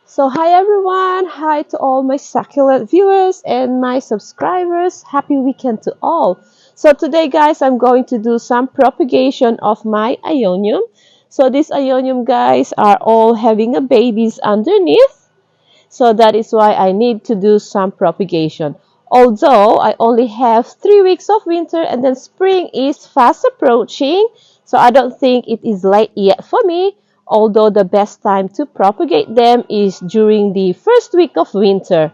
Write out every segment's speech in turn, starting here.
So hi everyone, hi to all my succulent viewers and my subscribers. Happy weekend to all. So today guys, I'm going to do some propagation of my Aeonium. So these Aeonium guys are all having a babies underneath. So that is why I need to do some propagation. Although I only have 3 weeks of winter and then spring is fast approaching, so I don't think it is late yet for me. Although the best time to propagate them is during the first week of winter.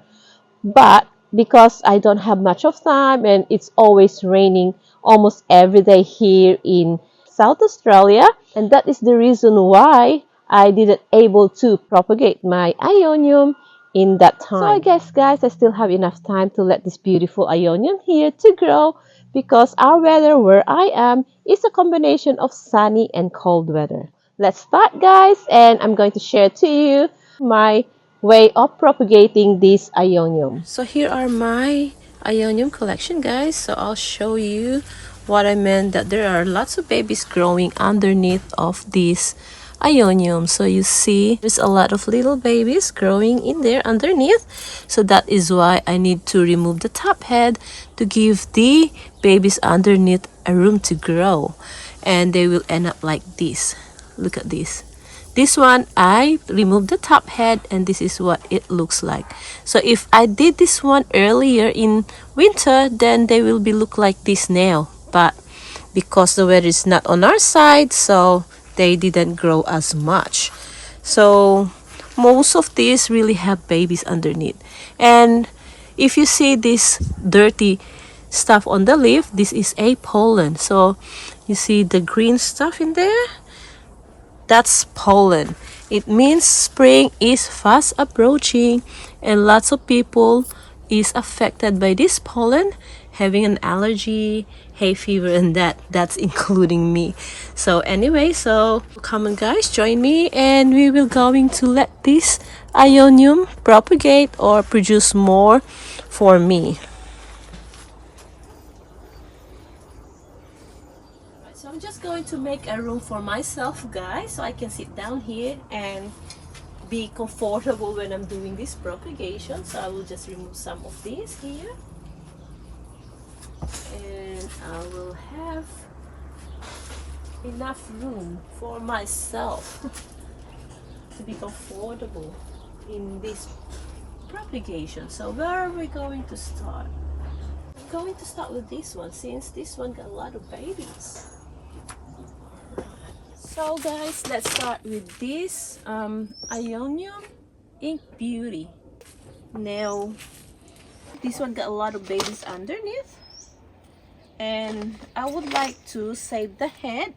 But because I don't have much of time and it's always raining almost every day here in South Australia, and that is the reason why I didn't able to propagate my Ionium in that time. So I guess guys, I still have enough time to let this beautiful Ionium here to grow because our weather where I am is a combination of sunny and cold weather. Let's start guys, and I'm going to share to you my way of propagating this Ionium. So here are my Ionium collection guys. So I'll show you what I meant, that there are lots of babies growing underneath of this Ionium. So you see there's a lot of little babies growing in there underneath. So that is why I need to remove the top head to give the babies underneath a room to grow, and they will end up like this. Look at this. This one, I removed the top head and this is what it looks like. So if I did this one earlier in winter, then they will be look like this now. But because the weather is not on our side, so they didn't grow as much. So most of these really have babies underneath. And if you see this dirty stuff on the leaf, this is a pollen. So you see the green stuff in there? That's pollen. It means spring is fast approaching and lots of people is affected by this pollen, having an allergy, hay fever, and that's including me. So anyway, so come on guys, join me and we will going to let this Ionium propagate or produce more for me. So I'm just going to make a room for myself guys, so I can sit down here and be comfortable when I'm doing this propagation. So I will just remove some of these here and I will have enough room for myself to be comfortable in this propagation. So where are we going to start? I'm going to start with this one since this one got a lot of babies. So guys, let's start with this Aeonium Ink Beauty. Now this one got a lot of babies underneath and I would like to save the head,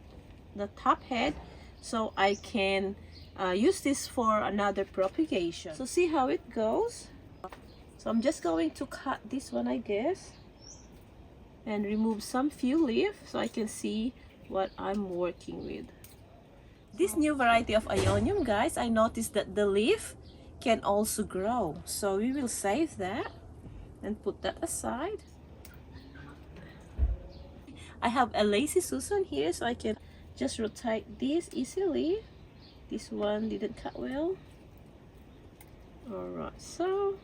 the top head, so I can use this for another propagation. So see how it goes. So I'm just going to cut this one, I guess, and remove some few leaves so I can see what I'm working with. This new variety of Ionium guys, I noticed that the leaf can also grow, so we will save that and put that aside. I have a lazy Susan here, so I can just rotate this easily. This one didn't cut well. Alright, so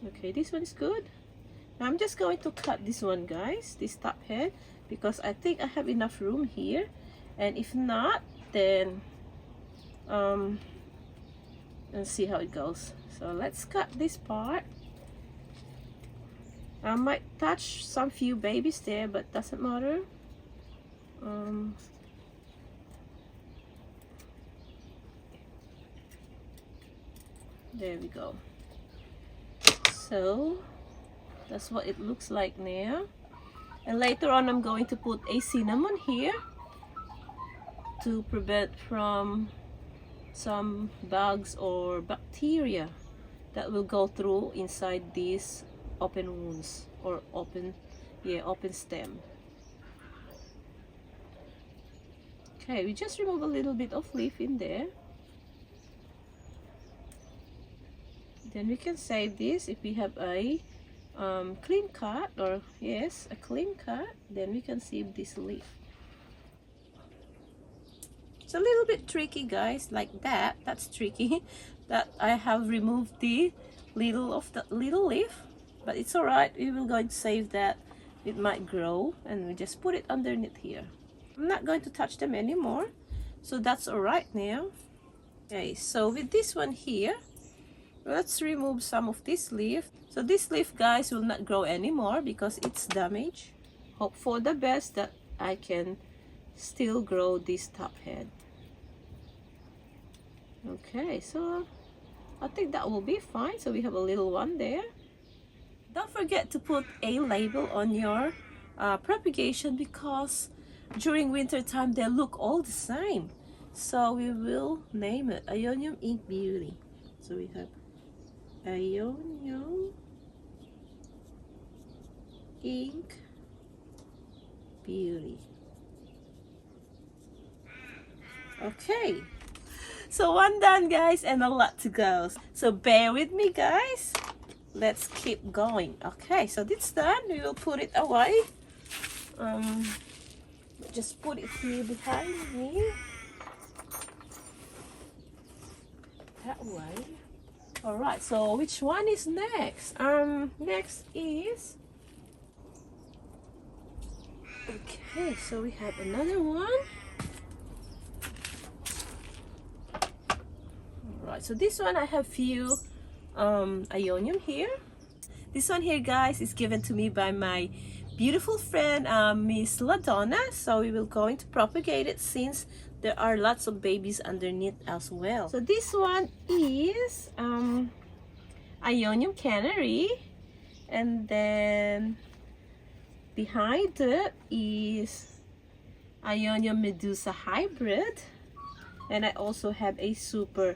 okay, this one is good. Now I'm just going to cut this one guys, this top head, because I think I have enough room here, and if not, then and see how it goes. So let's cut this part. I might touch some few babies there, but doesn't matter. There we go. So that's what it looks like now. And later on I'm going to put a cinnamon here to prevent from some bugs or bacteria that will go through inside these open wounds or open stem. Okay, we just remove a little bit of leaf in there. Then we can save this if we have a clean cut, or yes, a clean cut, then we can save this leaf. It's a little bit tricky, guys, like that. That's tricky. That I have removed the little leaf, but it's all right. We will going to save that. It might grow, and we just put it underneath here. I'm not going to touch them anymore, so that's all right now. Okay, so with this one here, let's remove some of this leaf. So this leaf, guys, will not grow anymore because it's damaged. Hope for the best that I can still grow this top head. Okay, so I think that will be fine. So we have a little one there. Don't forget to put a label on your propagation, because during winter time they look all the same. So we will name it Aeonium Ink Beauty. So we have Aeonium Ink Beauty. Okay, so one done, guys, and a lot to go. So bear with me, guys. Let's keep going. Okay, so this done. We will put it away. Just put it here behind me. That way. All right, so which one is next? Next is, okay, so we have another one. All right, so this one I have few Aeonium here. This one here, guys, is given to me by my beautiful friend Miss Ladonna. So we will going to propagate it since there are lots of babies underneath as well. So this one is Aeonium Canary, and then behind it is Aeonium Medusa Hybrid, and I also have a super,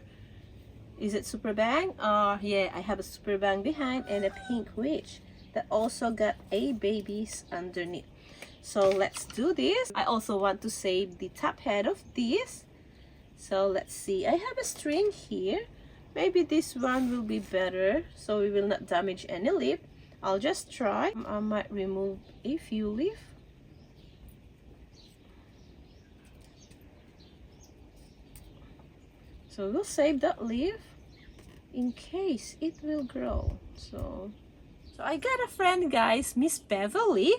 is it super bang? Yeah, I have a super bang behind and a pink witch that also got a babies underneath. So let's do this. I also want to save the top head of this. So let's see. I have a string here. Maybe this one will be better, so we will not damage any leaf. I'll just try. I might remove a few leaf. So we'll save that leaf in case it will grow. So I got a friend, guys, Miss Beverly.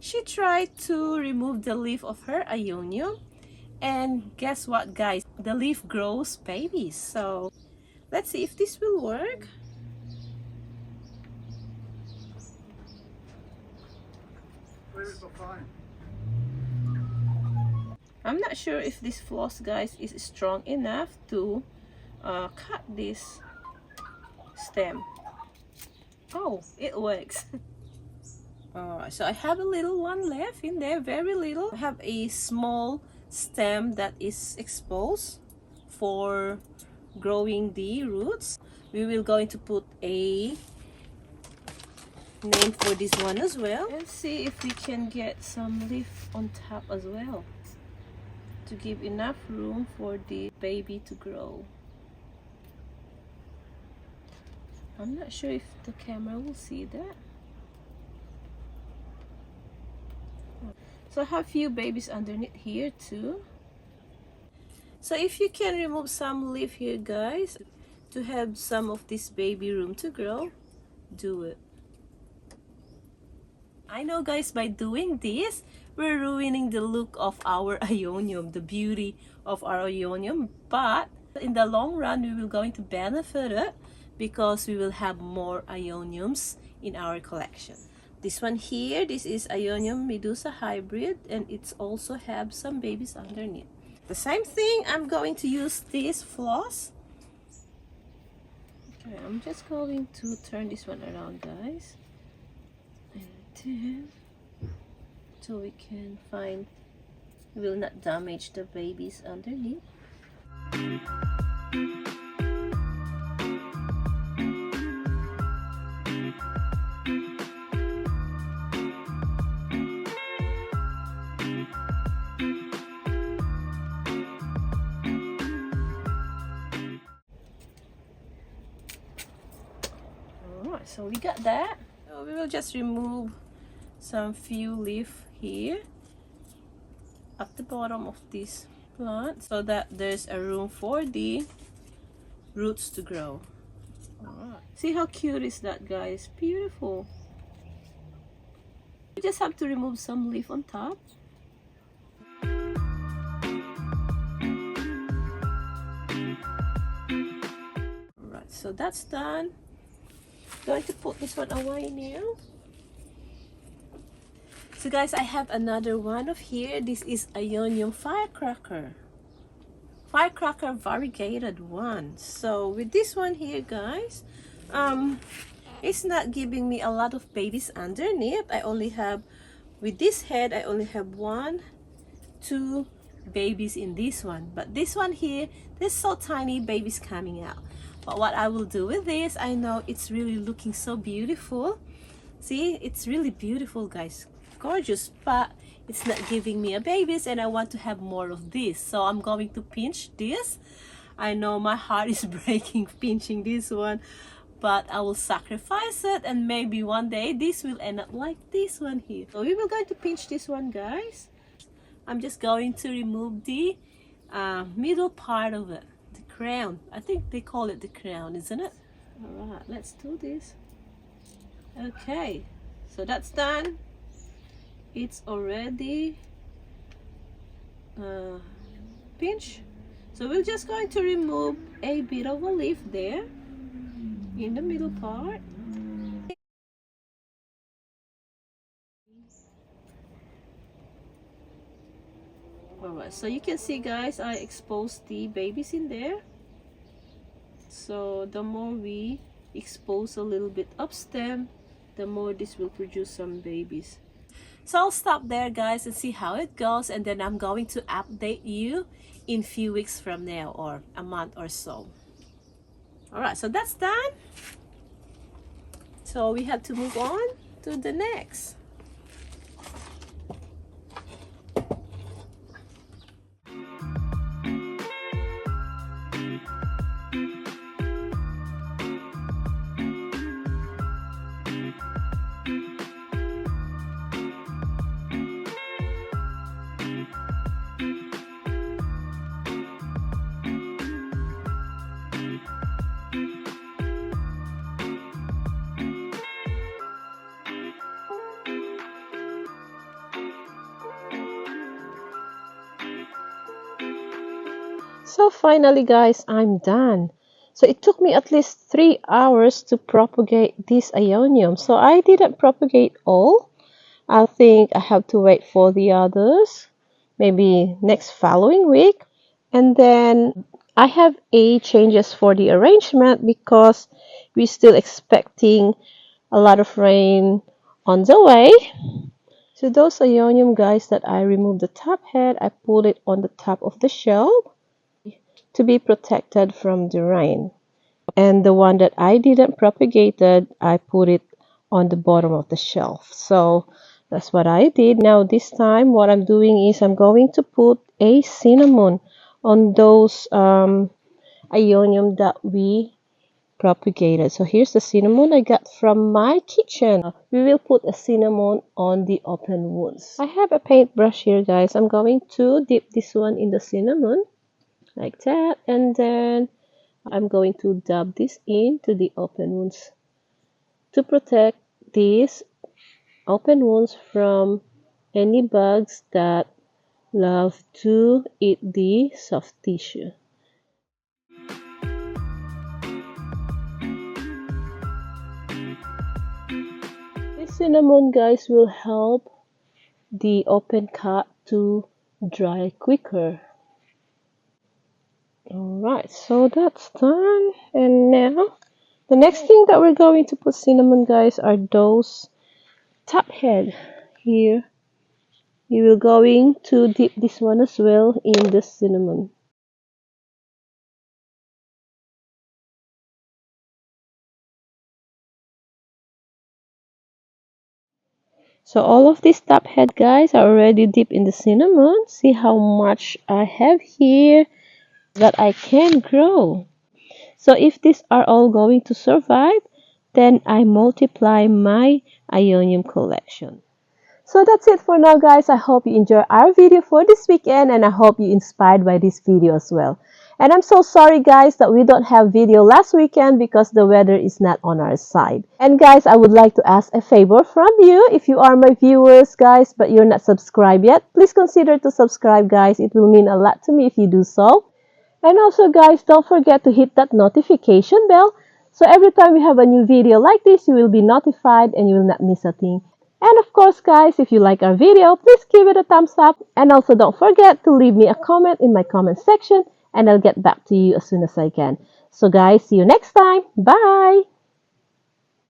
She tried to remove the leaf of her Aeonium, and guess what, guys? The leaf grows babies. So let's see if this will work. I'm not sure if this floss, guys, is strong enough to cut this stem. Oh, it works. Alright, so I have a little one left in there, very little. I have a small stem that is exposed for growing the roots. We will going to put a name for this one as well. Let's see if we can get some leaf on top as well to give enough room for the baby to grow. I'm not sure if the camera will see that. So I have few babies underneath here too. So if you can remove some leaf here, guys, to have some of this baby room to grow, do it. I know, guys, by doing this, we're ruining the look of our Aeonium, the beauty of our Aeonium, but in the long run, we will going to benefit it because we will have more Aeoniums in our collection. This one here, this is Aeonium Medusa Hybrid, and it's also have some babies underneath. The same thing, I'm going to use this floss. Okay, I'm just going to turn this one around, guys. And then, so we can find, we will not damage the babies underneath. Alright, so we got that. So we will just remove some few leaf here at the bottom of this plant so that there's a room for the roots to grow. Alright. See how cute is that, guys? Beautiful. You just have to remove some leaf on top. Alright, so that's done. Going to put this one away now. So guys, I have another one of here. This is Aeonium firecracker variegated one. So with this one here, guys, it's not giving me a lot of babies underneath. I only have, with this head, I only have 1, 2 babies in this one. But this one here, there's so tiny babies coming out. But what I will do with this, I know it's really looking so beautiful. See, it's really beautiful, guys. Gorgeous, but it's not giving me a babies, and I want to have more of this. So I'm going to pinch this. I know my heart is breaking pinching this one, but I will sacrifice it, and maybe one day this will end up like this one here. So we will going to pinch this one, guys. I'm just going to remove the middle part of it, the crown. I think they call it the crown, isn't it? All right, let's do this. Okay, so that's done. It's already pinch. So we're just going to remove a bit of a leaf there in the middle part. Alright, so you can see, guys, I exposed the babies in there. So the more we expose a little bit up stem, the more this will produce some babies. So I'll stop there, guys, and see how it goes, and then I'm going to update you in a few weeks from now, or a month or so. Alright, so that's done. So we have to move on to the next. So finally, guys, I'm done. So it took me at least 3 hours to propagate this Aeonium. So I didn't propagate all. I think I have to wait for the others, maybe next following week. And then I have changes for the arrangement because we're still expecting a lot of rain on the way. So those Aeonium, guys, that I removed the top head, I put it on the top of the shelf to be protected from the rain. And the one that I didn't propagated, I put it on the bottom of the shelf. So that's what I did. Now this time what I'm doing is I'm going to put a cinnamon on those Aeonium that we propagated. So here's the cinnamon I got from my kitchen. We will put a cinnamon on the open wounds. I have a paintbrush here, guys. I'm going to dip this one in the cinnamon like that, and then I'm going to dab this into the open wounds to protect these open wounds from any bugs that love to eat the soft tissue. This cinnamon, guys, will help the open cut to dry quicker. Alright, so that's done. And now the next thing that we're going to put cinnamon, guys, are those top head here. You will going to dip this one as well in the cinnamon. So all of these top head, guys, are already dipped in the cinnamon. See how much I have here that I can grow. So if these are all going to survive, then I multiply my Aeonium collection. So that's it for now, guys. I hope you enjoy our video for this weekend, and I hope you're inspired by this video as well. And I'm so sorry, guys, that we don't have video last weekend because the weather is not on our side. And guys, I would like to ask a favor from you. If you are my viewers, guys, but you're not subscribed yet, please consider to subscribe, guys. It will mean a lot to me if you do so. And also, guys, don't forget to hit that notification bell, so every time we have a new video like this, you will be notified and you will not miss a thing. And of course, guys, if you like our video, please give it a thumbs up. And also don't forget to leave me a comment in my comment section, and I'll get back to you as soon as I can. So guys, see you next time. Bye!